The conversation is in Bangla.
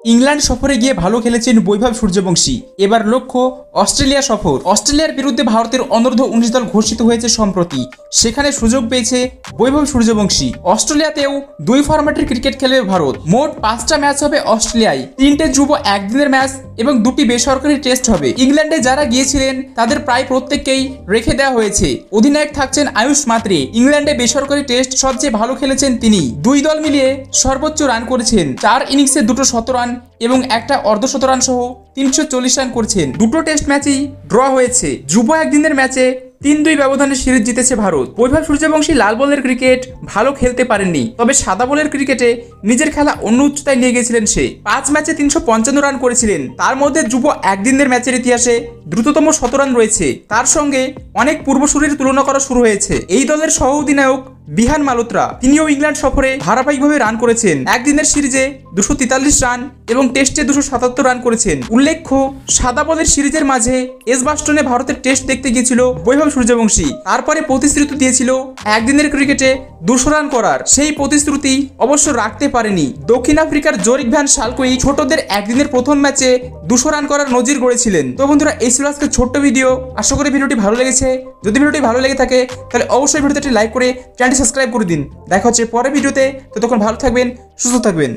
ইংল্যান্ড সফরে গিয়ে ভালো খেলেছেন বৈভব সূর্যবংশী। এবার লক্ষ্য অস্ট্রেলিয়া সফর। অস্ট্রেলিয়ার বিরুদ্ধে ভারতের অনূর্ধ্ব 19 দল ঘোষিত হয়েছে সম্প্রতি, সেখানে সুযোগ পেয়েছে বৈভব সূর্যবংশী। অস্ট্রেলিয়াতেও 2 ফরম্যাটের ক্রিকেট খেলবে ভারত। মোট 5টা ম্যাচ হবে অস্ট্রেলিয়ায়, 3টে যুব একদিনের ম্যাচ এবং 2টি বেসরকারি টেস্ট হবে। ইংল্যান্ডে যারা গিয়েছিলেন তাদের প্রায় প্রত্যেককেই রেখে দেওয়া হয়েছে। অধিনায়ক থাকছেন আয়ুষ মাত্রে। ইংল্যান্ডে বেসরকারি টেস্ট সবচেয়ে ভালো খেলেছেন তিনি। 2 দল মিলিয়ে সর্বোচ্চ রান করেছেন। 4 ইনিংসে 2 শতরান এবং একটা অর্ধশতরান সহ 340 রান করেছেন। 2টো টেস্ট ম্যাচই ড্র হয়েছে। যুব একদিনের ম্যাচে 3-2 ব্যবধানে সিরিজ জিতেছে ভারত। বৈভব সূর্যবংশী লাল বলের ক্রিকেট ভালো খেলতে পারেননি, তবে সাদা বলের ক্রিকেটে নিজের খেলা অন্য উচ্চতায় নিয়ে গেছিলেন সে। 5 ম্যাচে 355 রান করেছিলেন। তার মধ্যে যুব একদিনের ম্যাচের ইতিহাসে দ্রুততম শতরান রয়েছে। তার সঙ্গে অনেক পূর্বসূরির তুলনা করা শুরু হয়েছে। এই দলের সহ অধিনায়ক বিহান মালহোত্রা, তিনিও ইংল্যান্ড সফরে ধারাবাহিকভাবে রান করেছেন। একদিনের সিরিজে 243 রান এবং টেস্টে 277 রান করেছেন। উল্লেখ্য, সাদা বলের সিরিজের মাঝে এজবাস্টনে ভারতের টেস্ট দেখতে গিয়েছিল বৈভব সূর্যবংশী। তারপরে প্রতিশ্রুতি দিয়েছিল একদিনের ক্রিকেটে 200 রান করার। সেই প্রতিশ্রুতি অবশ্য রাখতে পারেনি। দক্ষিণ আফ্রিকার জোরিক ভ্যান শালকোই ছোটদের একদিনের প্রথম ম্যাচে 200 রান করার নজির গড়েছিলেন। তো বন্ধুরা, এই ছিল আজকের ছোট্ট ভিডিও। আশা করি ভিডিওটি ভালো লেগেছে। যদি ভিডিওটি ভালো লেগে থাকে তাহলে অবশ্যই ভিডিওতে লাইক করে চ্যানেলটি সাবস্ক্রাইব করে দিন। দেখা হচ্ছে পরের ভিডিওতে। ততক্ষণ ভালো থাকবেন, সুস্থ থাকবেন।